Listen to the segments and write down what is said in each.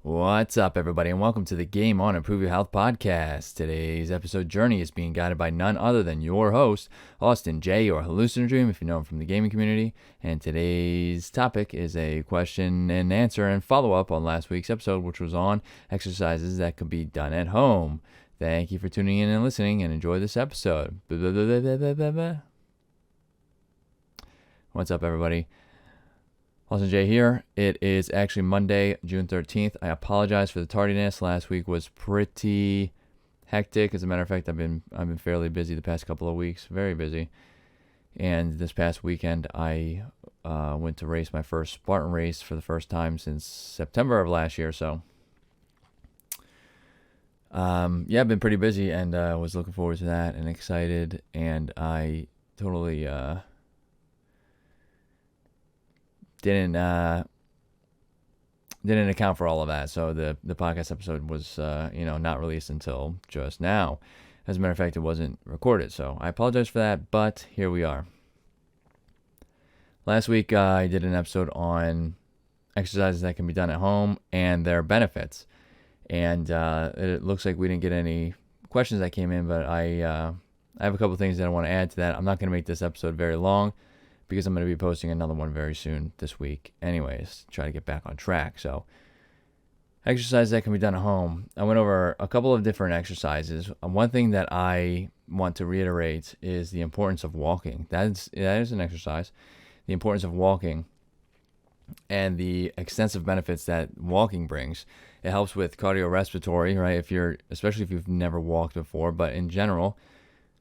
What's up, everybody, and welcome to the Game On Improve Your Health podcast. Today's episode journey is being guided by none other than your host, Austin J, or hallucinodream, if you know him from the gaming community. And today's topic is a question and answer and follow-up on last week's episode, which was on exercises that could be done at home. Thank you for tuning in and listening, and enjoy this episode. What's up, everybody? Austin J here. It is actually Monday, June 13th. I apologize for the tardiness. Last week was pretty hectic. As a matter of fact, I've been fairly busy the past couple of weeks, very busy. And this past weekend, I went to race my first Spartan race for the first time since September of last year. So, I've been pretty busy, and was looking forward to that and excited. And I totally didn't account for all of that. So the podcast episode was not released until just now. As a matter of fact, it wasn't recorded, so I apologize for that, but here we are. Last week I did an episode on exercises that can be done at home and their benefits, and it looks like we didn't get any questions that came in, but I have a couple things that I want to add to that. I'm not going to make this episode very long, because I'm going to be posting another one very soon this week anyways, try to get back on track. So, exercises that can be done at home. I went over a couple of different exercises. One thing that I want to reiterate is the importance of walking. That is an exercise. The importance of walking and the extensive benefits that walking brings. It helps with cardiorespiratory, right? Especially if you've never walked before, but in general,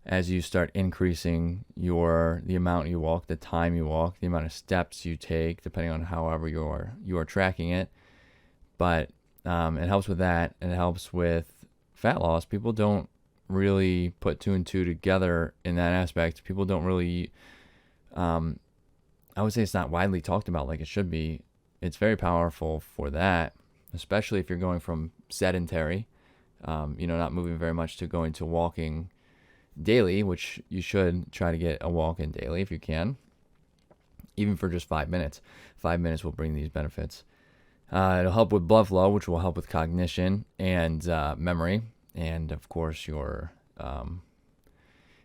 as you start increasing the amount you walk, the time you walk, the amount of steps you take, depending on however you are tracking it. But it helps with that, and it helps with fat loss. People don't really put two and two together in that aspect. People don't really, I would say it's not widely talked about like it should be. It's very powerful for that, especially if you're going from sedentary, not moving very much, to going to walking daily, which you should try to get a walk in daily if you can, even for just 5 minutes. 5 minutes will bring these benefits. It'll help with blood flow, which will help with cognition and memory, and of course your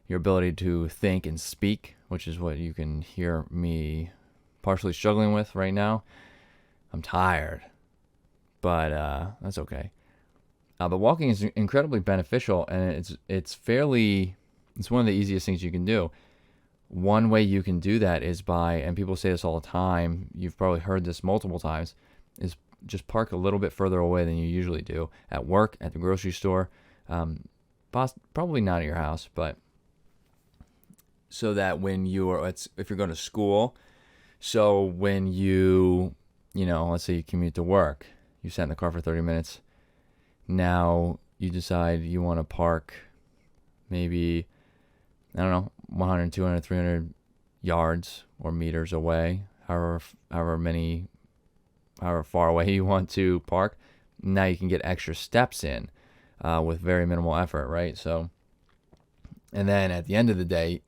ability to think and speak, which is what you can hear me partially struggling with right now. I'm tired, but that's okay. But walking is incredibly beneficial, and it's one of the easiest things you can do. One way you can do that is by, and people say this all the time, you've probably heard this multiple times, is just park a little bit further away than you usually do, at work, at the grocery store, probably not at your house, but so that when if you're going to school, so when let's say you commute to work, you sat in the car for 30 minutes, now you decide you want to park maybe, 100, 200, 300 yards or meters away, however far away you want to park. Now you can get extra steps in with very minimal effort, right? So, and then at the end of the day,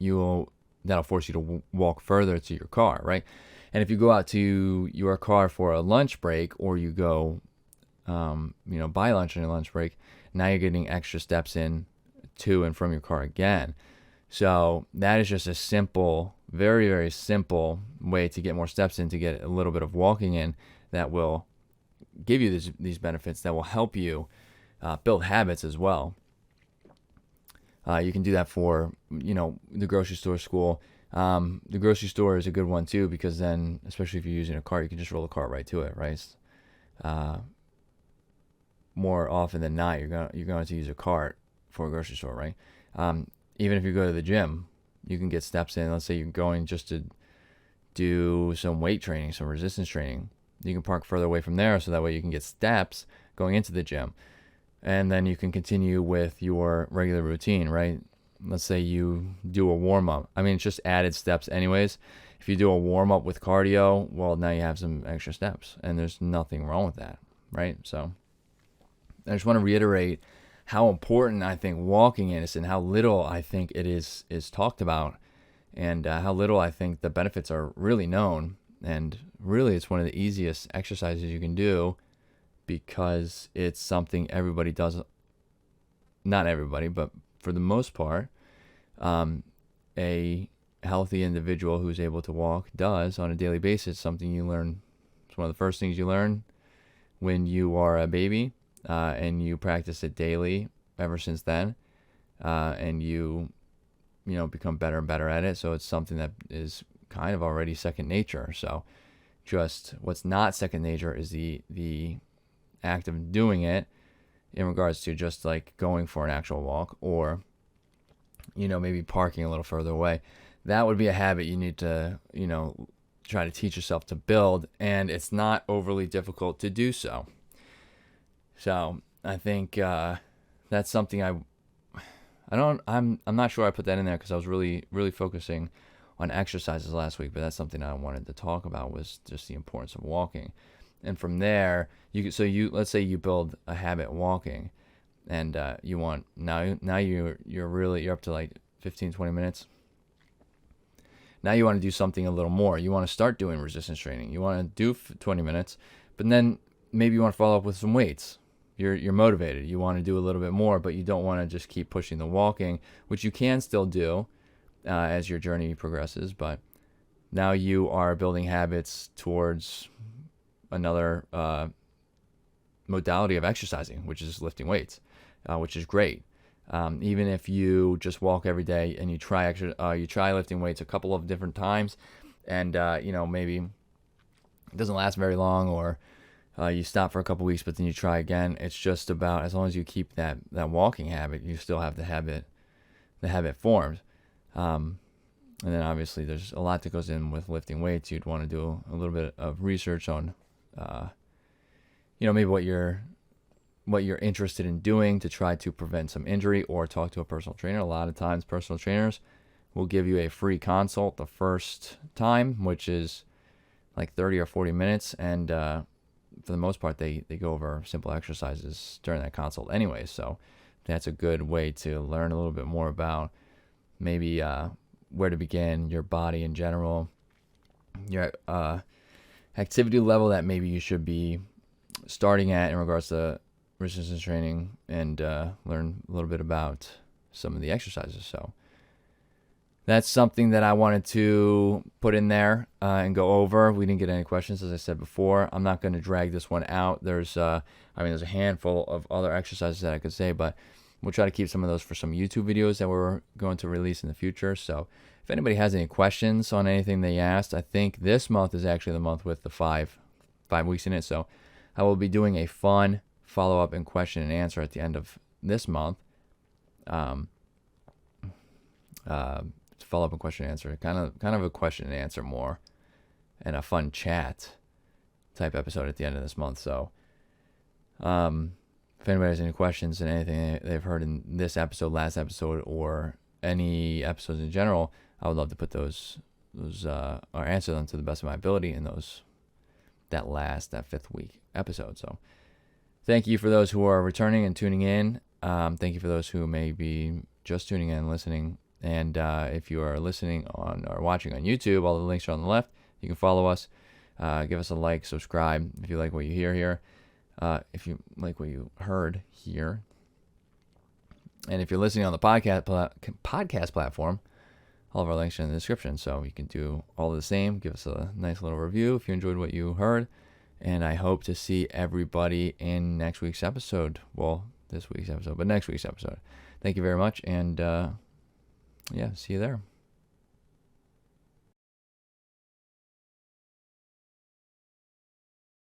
that'll force you to walk further to your car, right? And if you go out to your car for a lunch break, or you go buy lunch on your lunch break, now you're getting extra steps in to and from your car again. So that is just a simple, very, very simple way to get more steps in, to get a little bit of walking in, that will give you these benefits, that will help you build habits as well. You can do that for, the grocery store, school. The grocery store is a good one too, because then, especially if you're using a cart, you can just roll the cart right to it, right? More often than not, you're going to use a cart for a grocery store, right? Even if you go to the gym, you can get steps in. Let's say you're going just to do some weight training, some resistance training. You can park further away from there, so that way you can get steps going into the gym. And then you can continue with your regular routine, right? Let's say you do a warm-up. It's just added steps anyways. If you do a warm-up with cardio, well, now you have some extra steps, and there's nothing wrong with that, right? So I just want to reiterate how important I think walking is, and how little I think it is talked about, and how little I think the benefits are really known. And really, it's one of the easiest exercises you can do because it's something everybody does. Not everybody, but for the most part, a healthy individual who's able to walk does on a daily basis. Something you learn. It's one of the first things you learn when you are a baby, and you practice it daily ever since then, and you become better and better at it. So it's something that is kind of already second nature. So just what's not second nature is the act of doing it in regards to just like going for an actual walk, or maybe parking a little further away. That would be a habit you need to try to teach yourself to build, and it's not overly difficult to do so. So I think that's something I'm not sure I put that in there because I was really focusing on exercises last week, but that's something I wanted to talk about, was just the importance of walking. And from there, let's say you build a habit walking, and you want now you're up to like 15-20 minutes. Now you want to do something a little more. You want to start doing resistance training. You want to do 20 minutes, but then maybe you want to follow up with some weights. You're motivated. You want to do a little bit more, but you don't want to just keep pushing the walking, which you can still do as your journey progresses. But now you are building habits towards another modality of exercising, which is lifting weights, which is great. Even if you just walk every day and you try lifting weights a couple of different times, and maybe it doesn't last very long, or you stop for a couple weeks, but then you try again. It's just about, as long as you keep that walking habit, you still have the habit formed. And then obviously there's a lot that goes in with lifting weights. You'd want to do a little bit of research on, maybe what you're interested in doing to try to prevent some injury, or talk to a personal trainer. A lot of times personal trainers will give you a free consult the first time, which is like 30 or 40 minutes. And for the most part, they go over simple exercises during that consult anyway. So that's a good way to learn a little bit more about maybe where to begin, your body in general, your activity level that maybe you should be starting at in regards to resistance training, and learn a little bit about some of the exercises. So that's something that I wanted to put in there and go over. We didn't get any questions, as I said before. I'm not going to drag this one out. There's a handful of other exercises that I could say, but we'll try to keep some of those for some YouTube videos that we're going to release in the future. So if anybody has any questions on anything they asked, I think this month is actually the month with the five weeks in it. So I will be doing a fun follow-up and question and answer at the end of this month. Follow-up and question and answer, kind of a question and answer more, and a fun chat type episode at the end of this month. So if anybody has any questions and anything they've heard in this episode, last episode, or any episodes in general, I would love to put those or answer them to the best of my ability in that fifth week episode. So thank you for those who are returning and tuning in. Thank you for those who may be just tuning in and listening. And if you are listening on or watching on YouTube, all the links are on the left. You can follow us. Give us a like, subscribe if you like what you hear here. If you like what you heard here. And if you're listening on the podcast platform, all of our links are in the description. So you can do all the same. Give us a nice little review if you enjoyed what you heard. And I hope to see everybody in next week's episode. Well, this week's episode, but next week's episode. Thank you very much. And see you there.